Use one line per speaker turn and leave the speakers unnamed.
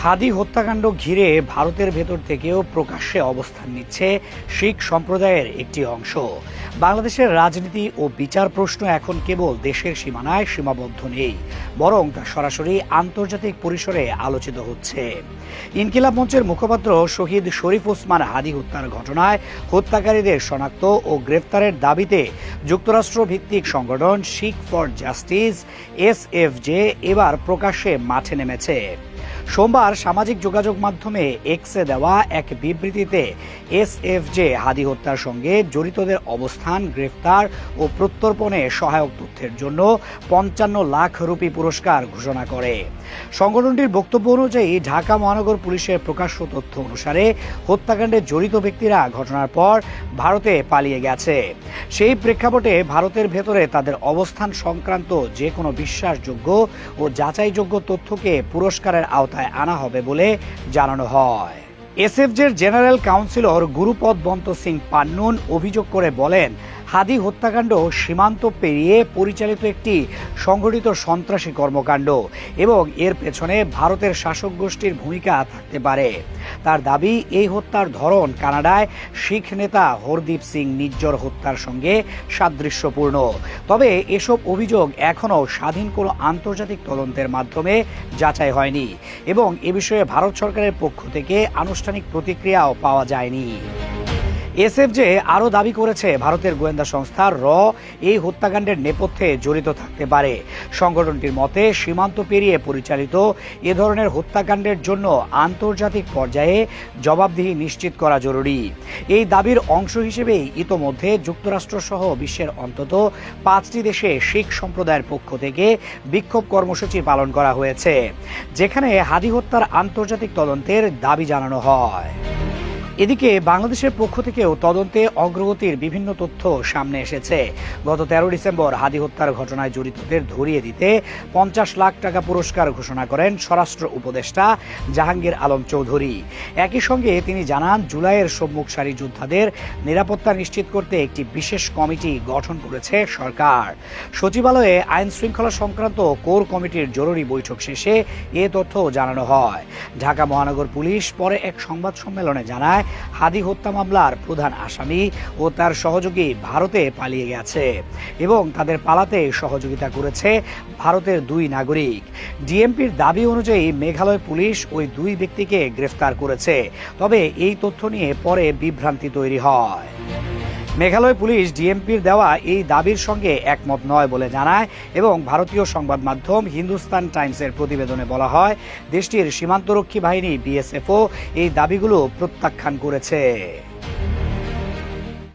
হাদি হত্যাকাণ্ড ঘিরে ভারতের ভেতর থেকেও প্রকাশ্যে অবস্থান নিচ্ছে শিখ সম্প্রদায়ের একটি অংশ। বাংলাদেশের রাজনীতি ও বিচার প্রশ্ন এখন কেবল দেশের সীমানায় সীমাবদ্ধ নেই, বরং তা সরাসরি আন্তর্জাতিক পরিসরে আলোচিত হচ্ছে। ইনকিলাব মঞ্চের মুখপাত্র শহীদ শরীফ ওসমান হাদি হত্যার ঘটনায় হত্যাকারীদের শনাক্ত ও গ্রেফতারের দাবিতে যুক্তরাষ্ট্র ভিত্তিক সংগঠন শিখ ফর জাস্টিস SFJ এবার প্রকাশ্যে মাঠে নেমেছে। সোমবার সামাজিক যোগাযোগ মাধ্যমে এক্সে দেওয়া এক বিবৃতিতে SFJ হাদি হত্যার সঙ্গে জড়িতদের অবস্থান, গ্রেফতার ও প্রত্যর্পণে সহায়ক তথ্যের জন্য 55 লাখ রুপি পুরস্কার ঘোষণা করে। সংগঠনটির বক্তব্য অনুযায়ী ঢাকা মহানগর পুলিশের প্রকাশ্য তথ্য অনুসারে হত্যাকাণ্ডে জড়িত ব্যক্তিরা ঘটনার পর ভারতে পালিয়ে গেছে। সেই প্রেক্ষাপটে ভারতের ভেতরে তাদের অবস্থান সংক্রান্ত যে কোনো বিশ্বাসযোগ্য ও যাচাইযোগ্য তথ্যকে পুরস্কারের আওতায় আনা হবে বলে জানানো হয়। SFJ'র জেনারেল কাউন্সিলর গুরুপদ বন্ত সিং পান্নুন অভিযোগ করে বলেন, হাদি হত্যাকাণ্ড সীমান্ত পেরিয়ে পরিচালিত একটি সংগঠিত সন্ত্রাসী কর্মকাণ্ড এবং এর পেছনে ভারতের শাসক গোষ্ঠীর ভূমিকা থাকতে পারে। তার দাবি, এই হত্যার ধরন কানাডায় শিখ নেতা হরদীপ সিং নিজ্জর হত্যার সঙ্গে সাদৃশ্যপূর্ণ। তবে এসব অভিযোগ এখনও স্বাধীন কোনো আন্তর্জাতিক তদন্তের মাধ্যমে যাচাই হয়নি এবং এ বিষয়ে ভারত সরকারের পক্ষ থেকে আনুষ্ঠানিক প্রতিক্রিয়াও পাওয়া যায়নি। SFJ আরও দাবি করেছে, ভারতের গোয়েন্দা সংস্থা এই হত্যাকাণ্ডের নেপথ্যে জড়িত থাকতে পারে। সংগঠনটির মতে, সীমান্ত পেরিয়ে পরিচালিত এ ধরনের হত্যাকাণ্ডের জন্য আন্তর্জাতিক পর্যায়ে জবাবদিহি নিশ্চিত করা জরুরি। এই দাবির অংশ হিসেবেই ইতোমধ্যে যুক্তরাষ্ট্রসহ বিশ্বের অন্তত 5টি দেশে শিখ সম্প্রদায়ের পক্ষ থেকে বিক্ষোভ কর্মসূচি পালন করা হয়েছে, যেখানে হাদি হত্যার আন্তর্জাতিক তদন্তের দাবি জানানো হয়। এদিকে বাংলাদেশের পক্ষ থেকেও তদন্তে অগ্রগতির বিভিন্ন তথ্য সামনে এসেছে। গত 13 ডিসেম্বর হাদি হত্যার ঘটনায় জড়িতদের ধরিয়ে দিতে 50 লাখ টাকা পুরস্কার ঘোষণা করেন স্বরাষ্ট্র উপদেষ্টা জাহাঙ্গীর আলম চৌধুরী। একই সঙ্গে তিনি জানান, জুলাইয়ের সম্মুখ সারি যোদ্ধাদের নিরাপত্তা নিশ্চিত করতে একটি বিশেষ কমিটি গঠন করেছে সরকার। সচিবালয়ে আইন শৃঙ্খলা সংক্রান্ত কোর কমিটির জরুরি বৈঠক শেষে এ তথ্য জানানো হয়। ঢাকা মহানগর পুলিশ পরে এক সংবাদ সম্মেলনে জানায়, হাদি হত্যা মামলার প্রধান আসামি ও তার সহযোগী ভারতে পালিয়ে গেছে এবং তাদের পালাতে সহযোগিতা করেছে ভারতের 2 নাগরিক। ডিএমপির দাবি অনুযায়ী মেঘালয় পুলিশ ওই 2 ব্যক্তিকে গ্রেফতার করেছে, তবে এই তথ্য নিয়ে পরে বিভ্রান্তি তৈরি হয়। মেঘালয় পুলিশ ডিএমপির দেওয়া এই দাবির সঙ্গে একমত নয় বলে জানায় এবং ভারতীয় সংবাদ মাধ্যম হিন্দুস্তান টাইমসের প্রতিবেদনে বলা হয়, দেশটির সীমান্তরক্ষী বাহিনী BSFও এই দাবিগুলো প্রত্যাখ্যান করেছে।